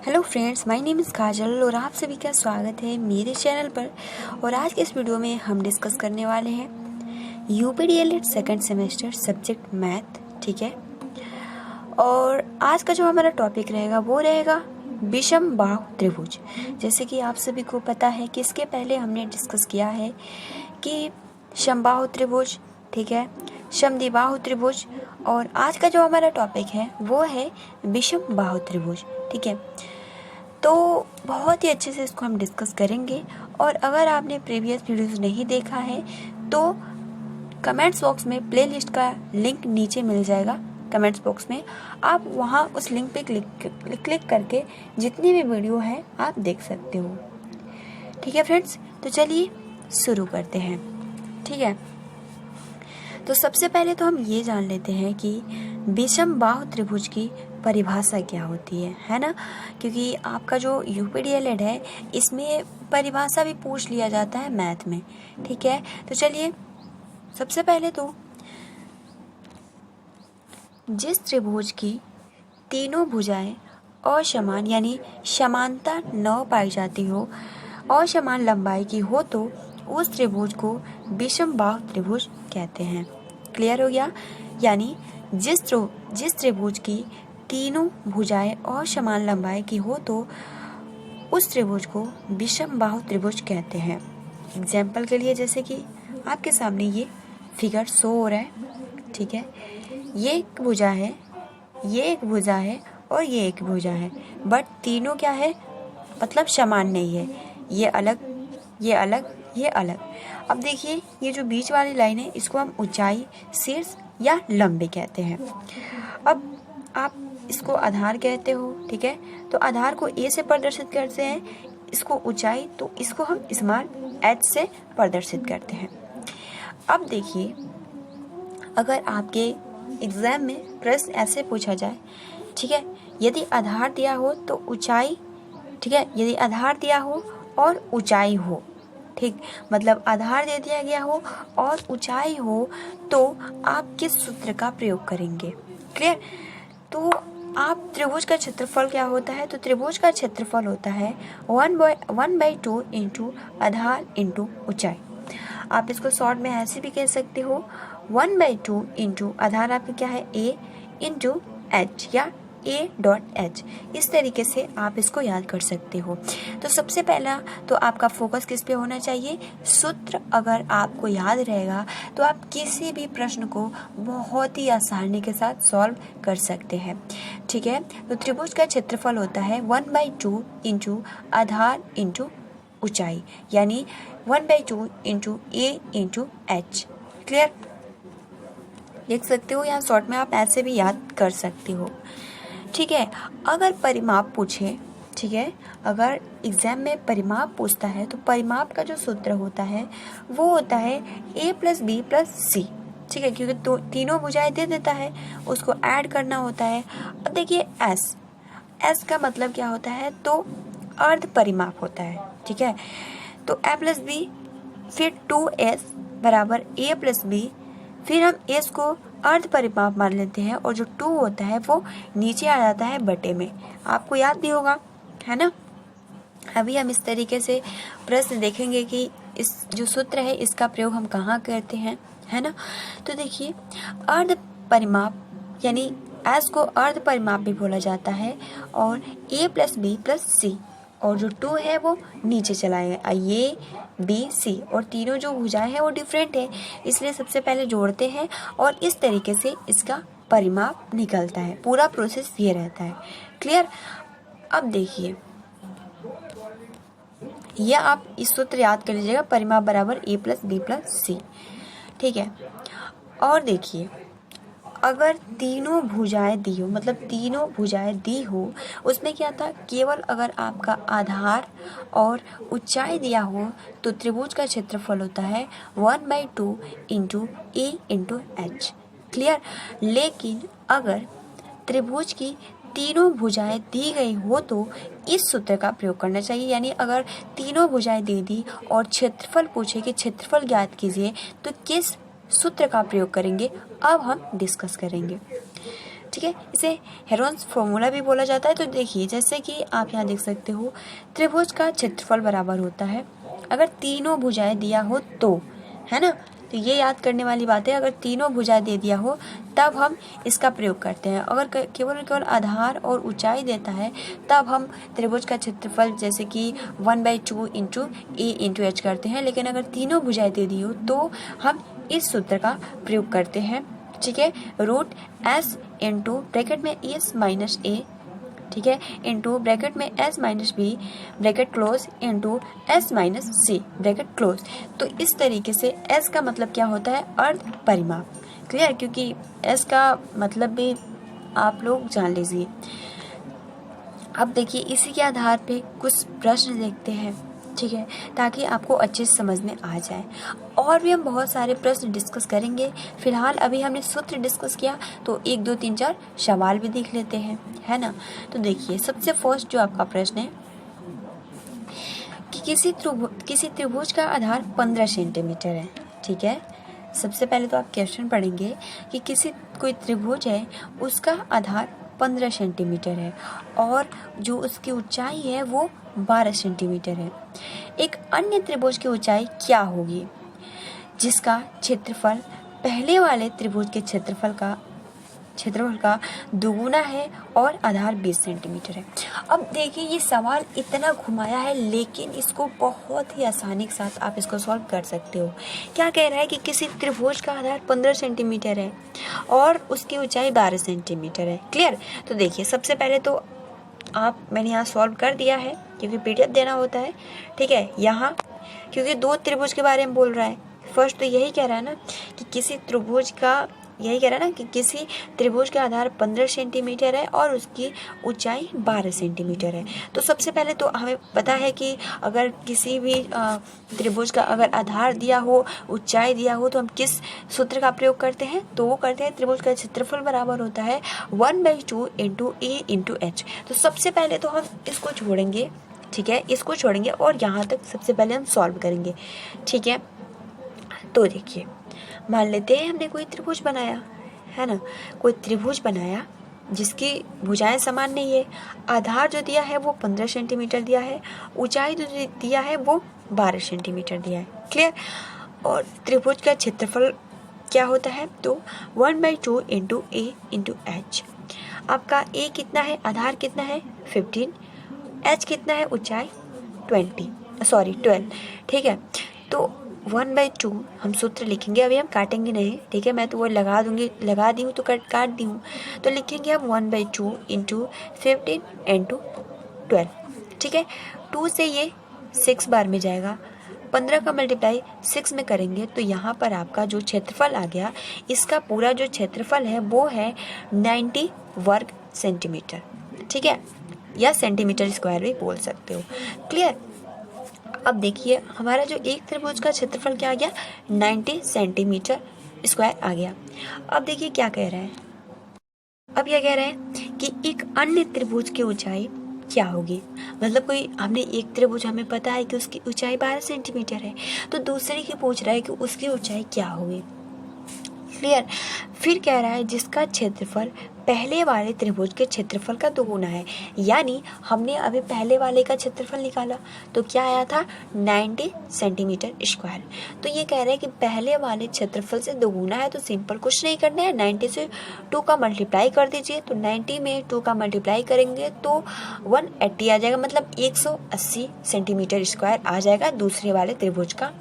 Hello friends, my name is Kajal और आप सभी का स्वागत है मेरे चैनल पर। और आज के इस वीडियो में हम डिस्कस करने वाले हैं यूपीडीएलएड सेकंड सेमेस्टर सब्जेक्ट मैथ। ठीक है, और आज का जो हमारा टॉपिक रहेगा वो रहेगा विषम बाहु त्रिभुज। जैसे कि आप सभी को पता है कि इसके पहले हमने डिस्कस किया है कि समबाहु त्रिभुज, ठीक है, समद्विबाहु त्रिभुज, और आज का जो हमारा टॉपिक है वो है विषम बाहु त्रिभुज। ठीक है, तो बहुत ही अच्छे से इसको हम डिस्कस करेंगे। और अगर आपने प्रीवियस वीडियोस नहीं देखा है तो कमेंट्स बॉक्स में प्लेलिस्ट का लिंक नीचे मिल जाएगा। कमेंट्स बॉक्स में आप वहां उस लिंक पे क्लिक करके जितनी भी वीडियो है आप देख सकते हो। ठीक है फ्रेंड्स, तो चलिए शुरू करते हैं। ठीक है, तो सबसे पहले तो हम ये जान लेते हैं कि विषम बाहु त्रिभुज की परिभाषा क्या होती है ना, क्योंकि आपका जो यूपीडीएलएड है इसमें परिभाषा भी पूछ लिया जाता है मैथ में। ठीक है, तो चलिए सबसे पहले तो जिस त्रिभुज की तीनों भुजाएं असमान यानी समांतर न पाई जाती हो, असमान लंबाई की हो, तो उस त्रिभुज को विषम बाहु त्रिभुज कहते हैं। क्लियर हो गया? यानी जिस त्रिभुज की तीनों भुजाएं असमान लंबाई की हो तो उस त्रिभुज को विषम बाहु त्रिभुज कहते हैं। एग्जाम्पल के लिए जैसे कि आपके सामने ये फिगर शो हो रहा है। ठीक है, ये एक भुजा है, ये एक भुजा है और ये एक भुजा है, बट तीनों क्या है, मतलब समान नहीं है। ये अलग, ये अलग, ये अलग। अब देखिए ये जो बीच वाली लाइन है इसको हम ऊंचाई, शीर्ष या लंबे कहते हैं। अब आप इसको आधार कहते हो। ठीक है, तो आधार को ए से प्रदर्शित करते हैं, इसको ऊंचाई, तो इसको हम स्मॉल एच से प्रदर्शित करते हैं। अब देखिए अगर आपके एग्जाम में प्रश्न ऐसे पूछा जाए, ठीक है, यदि आधार दिया हो तो ऊंचाई, ठीक है, यदि आधार दिया हो और ऊंचाई हो, ठीक, मतलब आधार दे दिया गया हो और ऊंचाई हो, तो आप किस सूत्र का प्रयोग करेंगे? क्लियर? तो आप त्रिभुज का क्षेत्रफल क्या होता है? तो त्रिभुज का क्षेत्रफल होता है 1/2 इंटू आधार इंटू ऊंचाई। आप इसको शॉर्ट में ऐसे भी कह सकते हो 1/2 इंटू आधार आपका क्या है, a इंटू एच या a.h। इस तरीके से आप इसको याद कर सकते हो। तो सबसे पहला तो आपका फोकस किस पे होना चाहिए? सूत्र अगर आपको याद रहेगा तो आप किसी भी प्रश्न को बहुत ही आसानी के साथ सॉल्व कर सकते हैं। ठीक है, तो त्रिभुज का क्षेत्रफल होता है 1/2 इंटू आधार इंटू ऊंचाई, यानी 1/2 into a into H. Clear? लिख सकते हो या शॉर्ट में आप ऐसे भी याद कर सकते हो। ठीक है, अगर परिमाप पूछे, ठीक है, अगर एग्जाम में परिमाप पूछता है तो परिमाप का जो सूत्र होता है वो होता है a + b + c। ठीक है, क्योंकि तो तीनों भुजाएं दे देता है, उसको ऐड करना होता है। अब देखिए s का मतलब क्या होता है? तो अर्ध परिमाप होता है। ठीक है, तो a + b, फिर 2s बराबर a + b, फिर हम s को अर्ध परिमाप मान लेते हैं और जो 2 होता है वो नीचे आ जाता है बटे में। आपको याद भी होगा, है ना? अभी हम इस तरीके से प्रश्न देखेंगे कि इस जो सूत्र है इसका प्रयोग हम कहाँ करते हैं, है ना? तो देखिए अर्ध परिमाप यानी s को अर्ध परिमाप भी बोला जाता है, और a + b + c, और जो 2 है वो नीचे चलाएंगे, ये बी सी, और तीनों जो भुजाएं हैं वो डिफरेंट है, इसलिए सबसे पहले जोड़ते हैं और इस तरीके से इसका परिमाप निकलता है। पूरा प्रोसेस ये रहता है। क्लियर? अब देखिए यह आप इस सूत्र याद कर लीजिएगा, परिमाप बराबर a + b + c। ठीक है, और देखिए अगर तीनों भुजाएं दी हो, मतलब तीनों भुजाएं दी हो, उसमें क्या था, केवल अगर आपका आधार और ऊंचाई दिया हो तो त्रिभुज का क्षेत्रफल होता है 1/2 into a into H. Clear? लेकिन अगर त्रिभुज की तीनों भुजाएं दी गई हो तो इस सूत्र का प्रयोग करना चाहिए। यानी अगर तीनों भुजाएं दे दी और क्षेत्रफल पूछे कि क्षेत्रफल ज्ञात कीजिए, तो किस सूत्र का प्रयोग करेंगे, अब हम डिस्कस करेंगे। ठीक है, इसे हेरोन्स फॉर्मूला भी बोला जाता है। तो देखिए, जैसे कि आप यहाँ देख सकते हो, त्रिभुज का क्षेत्रफल बराबर होता है, अगर तीनों भुजाएं दिया हो तो, है ना। तो ये याद करने वाली बात है, अगर तीनों भुजाएं दे दिया हो तब हम इसका प्रयोग करते हैं। अगर केवल आधार और ऊंचाई देता है तब हम त्रिभुज का क्षेत्रफल जैसे कि 1/2 इंटू ए इंटू एच करते हैं। लेकिन अगर तीनों भुजाएं दे दी हो तो हम इस सूत्र का प्रयोग करते हैं, ठीक है, रूट एस इंटू ब्रैकेट में एस माइनस ए, ठीक है, इंटू ब्रैकेट में S minus B bracket close into S minus C bracket close. तो इस तरीके से एस का मतलब क्या होता है, अर्ध परिमाप। क्लियर, क्योंकि एस का मतलब भी आप लोग जान लीजिए। अब देखिए, इसी के आधार पे कुछ प्रश्न देखते हैं, ठीक है, ताकि आपको अच्छे से समझ में आ जाए। और भी हम बहुत सारे प्रश्न डिस्कस करेंगे। फिलहाल अभी हमने सूत्र डिस्कस किया, तो 1 2 3 4 सवाल भी देख लेते हैं, है ना। तो देखिए, सबसे फर्स्ट जो आपका प्रश्न है कि किसी त्रिभुज का आधार 15 सेंटीमीटर है, ठीक है। सबसे पहले तो आप क्वेश्चन पढ़ेंगे कि कोई त्रिभुज है, उसका आधार 15 सेंटीमीटर है और जो उसकी ऊंचाई है वो 12 सेंटीमीटर है। एक अन्य त्रिभुज की ऊंचाई क्या होगी जिसका क्षेत्रफल पहले वाले त्रिभुज के क्षेत्रफल का दोगुना है और आधार 20 सेंटीमीटर है। अब देखिए, ये सवाल इतना घुमाया है, लेकिन इसको बहुत ही आसानी के साथ आप इसको सॉल्व कर सकते हो। क्या कह रहा है कि किसी त्रिभुज का आधार 15 सेंटीमीटर है और उसकी ऊंचाई 12 सेंटीमीटर है। क्लियर। तो देखिए, सबसे पहले तो मैंने यहाँ सॉल्व कर दिया है, क्योंकि पीडीएफ देना होता है, ठीक है। यहाँ क्योंकि 2 त्रिभुज के बारे में बोल रहा है, फर्स्ट तो यही कह रहा है ना कि किसी त्रिभुज का आधार 15 सेंटीमीटर है और उसकी ऊंचाई 12 सेंटीमीटर है। तो सबसे पहले तो हमें पता है कि अगर किसी भी त्रिभुज का अगर आधार दिया हो, ऊंचाई दिया हो, तो हम किस सूत्र का प्रयोग करते हैं, तो वो करते हैं त्रिभुज का क्षेत्रफल बराबर होता है 1/2 इंटू ए इंटू एच। तो सबसे पहले तो हम इसको छोड़ेंगे, ठीक है, इसको छोड़ेंगे और यहाँ तक सबसे पहले हम सॉल्व करेंगे, ठीक है। तो देखिए, मान लेते हैं हमने कोई त्रिभुज बनाया, है ना, कोई त्रिभुज बनाया जिसकी भुजाएं समान नहीं है। आधार जो दिया है वो 15 सेंटीमीटर दिया है, ऊंचाई जो दिया है वो 12 सेंटीमीटर दिया है। क्लियर। और त्रिभुज का क्षेत्रफल क्या होता है, तो 1/2 इंटू ए इंटू एच। आपका ए कितना है, आधार कितना है 15, एच कितना है, ऊंचाई 12, ठीक है। तो 1/2 हम सूत्र लिखेंगे, अभी हम काटेंगे नहीं, ठीक है, मैं तो वो लगा दी हूँ तो काट दी हूँ। तो लिखेंगे हम 1/2 इंटू 15 इंटू 12, ठीक है। 2 से ये 6 बार में जाएगा, 15 का मल्टीप्लाई 6 में करेंगे तो यहाँ पर आपका जो क्षेत्रफल आ गया, इसका पूरा जो क्षेत्रफल है वो है 90 वर्ग सेंटीमीटर, ठीक है, या सेंटीमीटर स्क्वायर भी बोल सकते हो। क्लियर। अब देखिए, हमारा जो एक त्रिभुज का क्षेत्रफल क्या आ गया, 90 सेंटीमीटर स्क्वायर आ गया। अब देखिए क्या कह रहे हैं, अब यह कह रहे हैं कि एक अन्य त्रिभुज की ऊंचाई क्या होगी। मतलब कोई हमने एक त्रिभुज, हमें पता है कि उसकी ऊंचाई 12 सेंटीमीटर है, तो दूसरे की पूछ रहा है कि उसकी ऊंचाई क्या होगी। क्लियर। फिर कह रहा है जिसका क्षेत्रफल पहले वाले त्रिभुज के क्षेत्रफल का दोगुना है। यानी हमने अभी पहले वाले का क्षेत्रफल निकाला तो क्या आया था, 90 सेंटीमीटर स्क्वायर। तो ये कह रहे हैं कि पहले वाले क्षेत्रफल से दोगुना है, तो सिंपल कुछ नहीं करना है, 90 से 2 का मल्टीप्लाई कर दीजिए। तो 90 में 2 का मल्टीप्लाई करेंगे तो 180 आ जाएगा, मतलब 180 सेंटीमीटर स्क्वायर आ जाएगा दूसरे वाले त्रिभुज का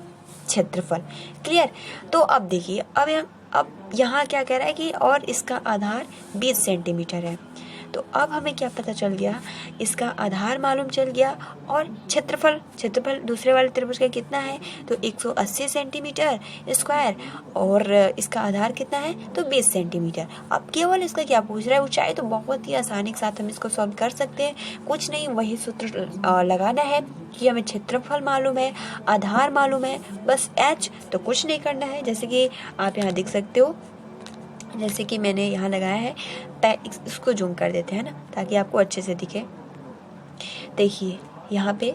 क्षेत्रफल। क्लियर। तो अब देखिए, अब यहाँ क्या कह रहा है कि और इसका आधार 20 सेंटीमीटर है। तो अब हमें क्या पता चल गया, इसका आधार मालूम चल गया और क्षेत्रफल दूसरे वाले त्रिभुज का कितना है, तो 180 सेंटीमीटर स्क्वायर और इसका आधार कितना है, तो 20 सेंटीमीटर। अब केवल इसका क्या पूछ रहा है, ऊंचाई। तो बहुत ही आसानी के साथ हम इसको सॉल्व कर सकते हैं, कुछ नहीं, वही सूत्र लगाना है कि हमें क्षेत्रफल मालूम है, आधार मालूम है, बस एच, तो कुछ नहीं करना है। जैसे कि आप यहाँ देख सकते हो, जैसे कि मैंने यहाँ लगाया है, इसको जूम कर देते हैं ना ताकि आपको अच्छे से दिखे। देखिए यहाँ पे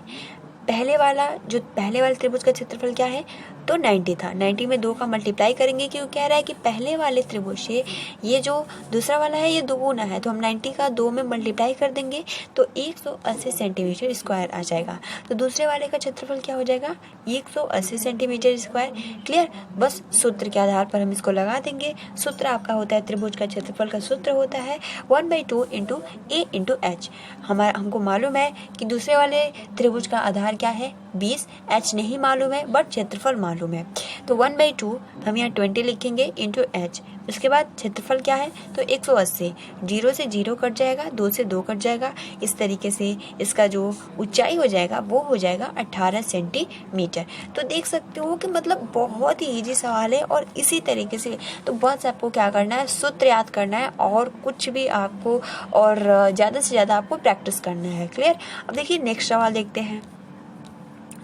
पहले वाले त्रिभुज का क्षेत्रफल क्या है, तो 90 था। 90 में 2 का मल्टीप्लाई करेंगे क्योंकि कह रहा है कि पहले वाले त्रिभुज से ये जो दूसरा वाला है ये दुगुना है, तो हम 90 का 2 में मल्टीप्लाई कर देंगे तो 180 सेंटीमीटर स्क्वायर आ जाएगा। तो दूसरे वाले का क्षेत्रफल क्या हो जाएगा, 180 सेंटीमीटर स्क्वायर। क्लियर। बस सूत्र के आधार पर हम इसको लगा देंगे। सूत्र आपका होता है, त्रिभुज का क्षेत्रफल का सूत्र होता है 1/2 इंटू ए इंटू एच। हमको मालूम है कि दूसरे वाले त्रिभुज का आधार क्या है 20, एच नहीं मालूम है बट क्षेत्रफल मालूम है। तो 1/2 हम यहाँ 20 लिखेंगे इंटू एच। उसके बाद क्षेत्रफल क्या है तो 180, 0 से 0 कट जाएगा, 2 से 2 कट जाएगा। इस तरीके से इसका जो ऊंचाई हो जाएगा वो हो जाएगा 18 सेंटीमीटर। तो देख सकते हो कि मतलब बहुत ही इजी सवाल है। और इसी तरीके से तो बस आपको क्या करना है, सूत्र याद करना है और कुछ भी आपको और ज़्यादा से ज़्यादा आपको प्रैक्टिस करना है। क्लियर। अब देखिए नेक्स्ट सवाल देखते हैं।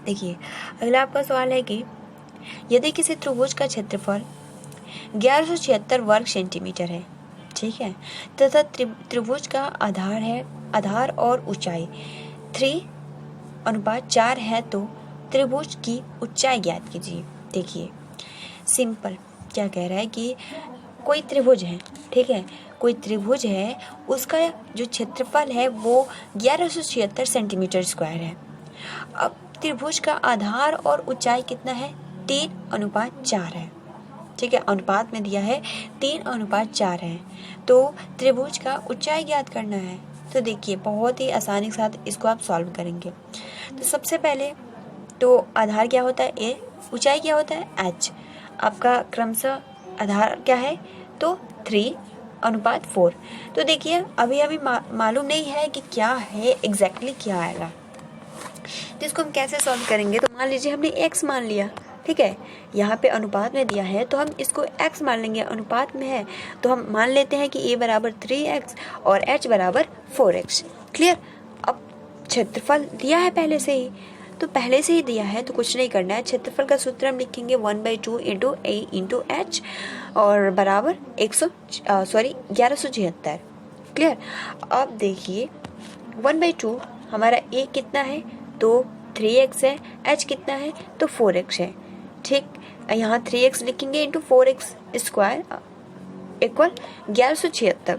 देखिए अगला आपका सवाल है कि यदि किसी त्रिभुज का क्षेत्रफल 1176 वर्ग सेंटीमीटर है, ठीक है, तथा त्रिभुज का आधार और ऊंचाई 3:4 है, तो त्रिभुज की ऊंचाई ज्ञात कीजिए। देखिए सिंपल क्या कह रहा है कि कोई त्रिभुज है, ठीक है, कोई त्रिभुज है, उसका जो क्षेत्रफल है वो 1176 सेंटीमीटर स्क्वायर है। अब त्रिभुज का आधार और ऊंचाई कितना है 3:4 है, ठीक है, अनुपात में दिया है 3:4 है। तो त्रिभुज का ऊंचाई ज्ञात करना है। तो देखिए बहुत ही आसानी के साथ इसको आप सॉल्व करेंगे। तो सबसे पहले तो आधार क्या होता है ए, ऊंचाई क्या होता है एच। आपका क्रमशः आधार क्या है तो 3:4। तो देखिए अभी मालूम नहीं है कि क्या है एग्जैक्टली क्या आएगा, तो इसको हम कैसे सॉल्व करेंगे। तो मान लीजिए हमने x मान लिया, ठीक है, यहाँ पे अनुपात में दिया है तो हम इसको x मान लेंगे, अनुपात में है तो हम मान लेते हैं कि a बराबर 3x और h बराबर 4x। क्लियर। अब क्षेत्रफल दिया है पहले से ही, तो पहले से ही दिया है तो कुछ नहीं करना है। क्षेत्रफल का सूत्र हम लिखेंगे 1/2 इंटू a इंटू एच और बराबर 1176। क्लियर। अब देखिए 1/2 हमारा a कितना है तो 3x है, h कितना है तो 4x है, ठीक। यहाँ 3x लिखेंगे इंटू 4x स्क्वायर इक्वल 1176।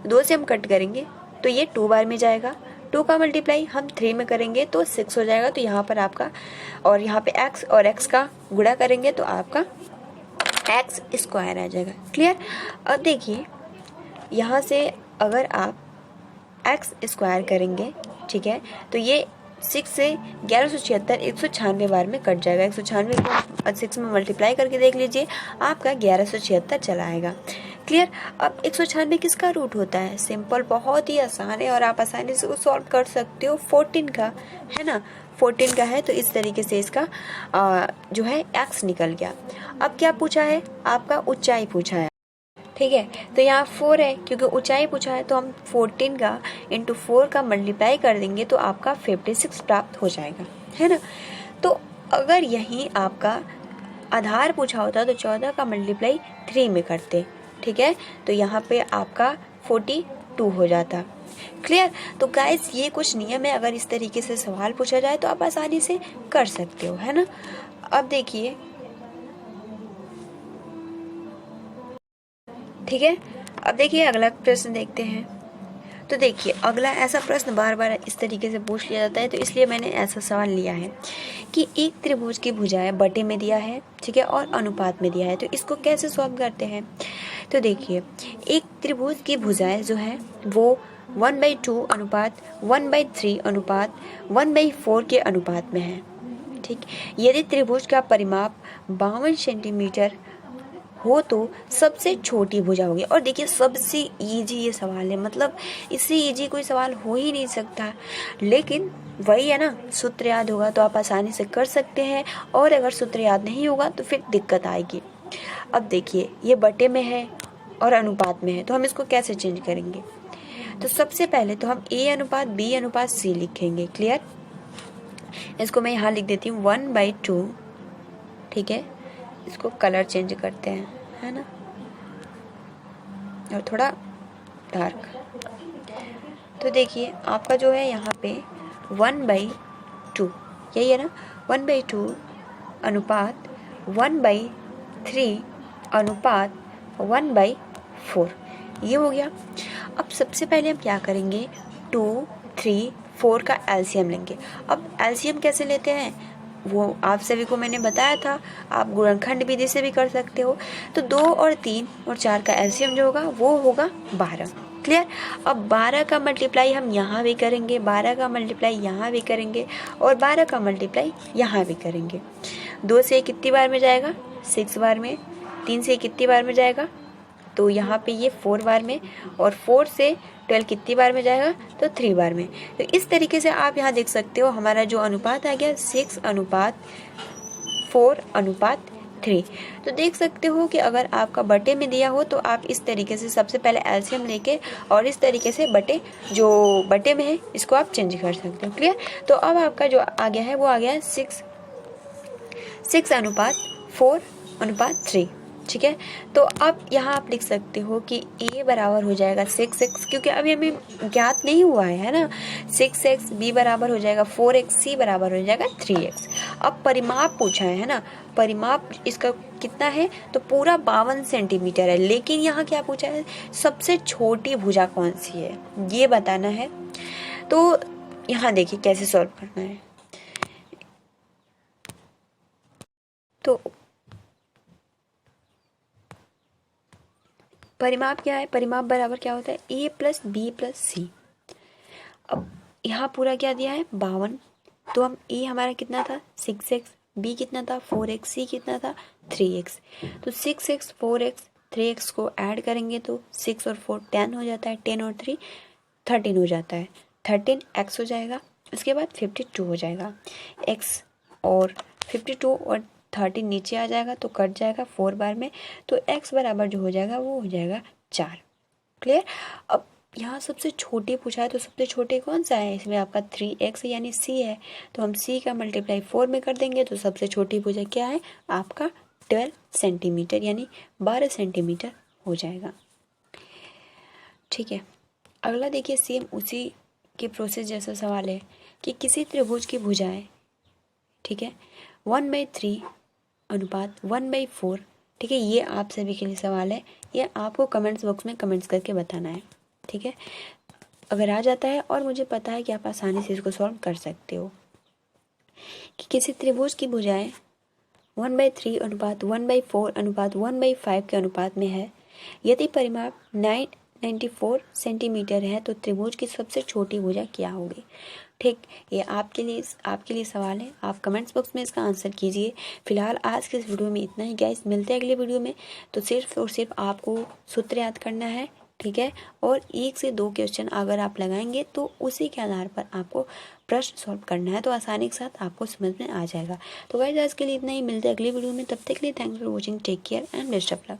2 से हम कट करेंगे तो ये 2 बार में जाएगा, 2 का मल्टीप्लाई हम 3 में करेंगे तो 6 हो जाएगा। तो यहाँ पर आपका और यहाँ पे x और x का गुणा करेंगे तो आपका x स्क्वायर आ जाएगा। क्लियर। अब देखिए यहाँ से अगर आप x स्क्वायर करेंगे, ठीक है, तो ये 6 से 1176 196 बार में कट जाएगा। 196 को 6 में मल्टीप्लाई करके देख लीजिए, आपका 1176 चला आएगा। क्लियर। अब 196 किसका रूट होता है, सिंपल, बहुत ही आसान है और आप आसानी से सॉल्व कर सकते हो। 14 का है ना, 14 का है, तो इस तरीके से इसका जो है x निकल गया। अब क्या पूछा है, आपका ऊंचाई पूछा है, ठीक है, तो यहाँ 4 है क्योंकि ऊंचाई पूछा है, तो हम 14 का इंटू 4 का मल्टीप्लाई कर देंगे तो आपका 56 प्राप्त हो जाएगा, है ना। तो अगर यहीं आपका आधार पूछा होता तो 14 का मल्टीप्लाई 3 में करते, ठीक है, तो यहाँ पे आपका 42 हो जाता। क्लियर। तो गाइस ये कुछ नियम है, अगर इस तरीके से सवाल पूछा जाए तो आप आसानी से कर सकते हो, है ना। अब देखिए, ठीक है, अब देखिए अगला प्रश्न देखते हैं। तो देखिए अगला ऐसा प्रश्न बार बार इस तरीके से पूछ लिया जाता है, तो इसलिए मैंने ऐसा सवाल लिया है कि एक त्रिभुज की भुजाएं बटे में दिया है, ठीक है, और अनुपात में दिया है, तो इसको कैसे सॉल्व करते हैं। तो देखिए एक त्रिभुज की भुजाएं जो है वो 1/2 अनुपात 1/3 अनुपात 1/4 के अनुपात में है, ठीक। यदि त्रिभुज का परिमाप 52 सेंटीमीटर हो तो सबसे छोटी भुजा होगी। और देखिए सबसे इजी ये सवाल है, मतलब इससे इजी कोई सवाल हो ही नहीं सकता, लेकिन वही है ना, सूत्र याद होगा तो आप आसानी से कर सकते हैं, और अगर सूत्र याद नहीं होगा तो फिर दिक्कत आएगी। अब देखिए ये बटे में है और अनुपात में है, तो हम इसको कैसे चेंज करेंगे। तो सबसे पहले तो हम a अनुपात b अनुपात c लिखेंगे। क्लियर। इसको मैं यहाँ लिख देती हूँ 1/2, ठीक है, इसको कलर चेंज करते हैं, है ना, और थोड़ा डार्क। तो देखिए आपका जो है यहाँ पे 1/2 यही है ना, 1/2 अनुपात 1/3 अनुपात 1/4, ये हो गया। अब सबसे पहले हम क्या करेंगे, 2, 3, 4 का एलसीएम लेंगे। अब एलसीएम कैसे लेते हैं वो आप सभी को मैंने बताया था, आप गुणनखंड विधि से भी कर सकते हो। तो 2 और 3 और 4 का एलसीएम जो होगा वो होगा 12। क्लियर। अब 12 का मल्टीप्लाई हम यहाँ भी करेंगे, 12 का मल्टीप्लाई यहाँ भी करेंगे और 12 का मल्टीप्लाई यहाँ भी करेंगे। 2 से कितनी बार में जाएगा, 6 बार में। 3 से कितनी बार में जाएगा, तो यहाँ पे ये 4 बार में। और 4 से 12 कितनी बार में जाएगा, तो 3 बार में। तो इस तरीके से आप यहाँ देख सकते हो हमारा जो अनुपात आ गया 6:4:3। तो देख सकते हो कि अगर आपका बटे में दिया हो तो आप इस तरीके से सबसे पहले एलसीएम लेके और इस तरीके से बटे जो बटे में है इसको आप चेंज कर सकते हो। क्लियर। तो अब आपका जो आ गया है वो आ गया है 6:4:3। ठीक है। तो अब यहाँ आप लिख सकते हो कि a बराबर हो जाएगा 6x, क्योंकि अभी हमें ज्ञात नहीं हुआ है ना। 6x, b बराबर हो जाएगा 4x, c बराबर हो जाएगा 3x। अब परिमाप पूछा है ना, परिमाप इसका कितना है, तो पूरा 52 सेंटीमीटर है। लेकिन यहाँ क्या पूछा है, सबसे छोटी भुजा कौन सी है ये बताना है। तो यहाँ देखिए कैसे सॉल्व करना है। तो परिमाप क्या है, परिमाप बराबर क्या होता है, a + b + c। अब यहाँ पूरा क्या दिया है 52, तो हम a हमारा कितना था 6x, b कितना था 4x, c कितना था 3x। तो 6x 4x 3x को ऐड करेंगे तो 6 और 4 10 हो जाता है, 10 और 3 13 हो जाता है, 13x हो जाएगा। उसके बाद 52 हो जाएगा, x और 52 और 13 नीचे आ जाएगा तो कट जाएगा 4 बार में। तो x बराबर जो हो जाएगा वो हो जाएगा 4। क्लियर। अब यहाँ सबसे छोटे पूछा है तो सबसे छोटे कौन सा है, इसमें आपका 3x यानी c है। तो हम c का मल्टीप्लाई 4 में कर देंगे तो सबसे छोटी भुजा क्या है आपका 12 सेंटीमीटर यानी 12 सेंटीमीटर हो जाएगा। ठीक है। अगला देखिए सेम उसी के प्रोसेस जैसा सवाल है कि किसी त्रिभुज की भुजाएं, ठीक है, 1/3 अनुपात 1/4। ठीक है, ये आप सभी के लिए सवाल है, ये आपको कमेंट्स बॉक्स में कमेंट्स करके बताना है। ठीक है, अगर आ जाता है और मुझे पता है कि आप आसानी से इसको सॉल्व कर सकते हो कि किसी त्रिभुज की भुजाएं 1/3 अनुपात 1/4 अनुपात 1/5 के अनुपात में है। यदि परिमाप 994 सेंटीमीटर है तो त्रिभुज की सबसे छोटी भुजा क्या होगी। ठीक, ये आपके लिए सवाल है, आप कमेंट्स बॉक्स में इसका आंसर कीजिए। फिलहाल आज के इस वीडियो में इतना ही गाइस, मिलते हैं अगले वीडियो में। तो सिर्फ और सिर्फ आपको सूत्र याद करना है, ठीक है, और 1 से 2 क्वेश्चन अगर आप लगाएंगे तो उसी के आधार पर आपको प्रश्न सॉल्व करना है, तो आसानी के साथ आपको समझ में आ जाएगा। तो गाइस आज के लिए इतना ही, मिलते हैं अगली वीडियो में। तब तक के लिए thanks for watching, take care and best of luck.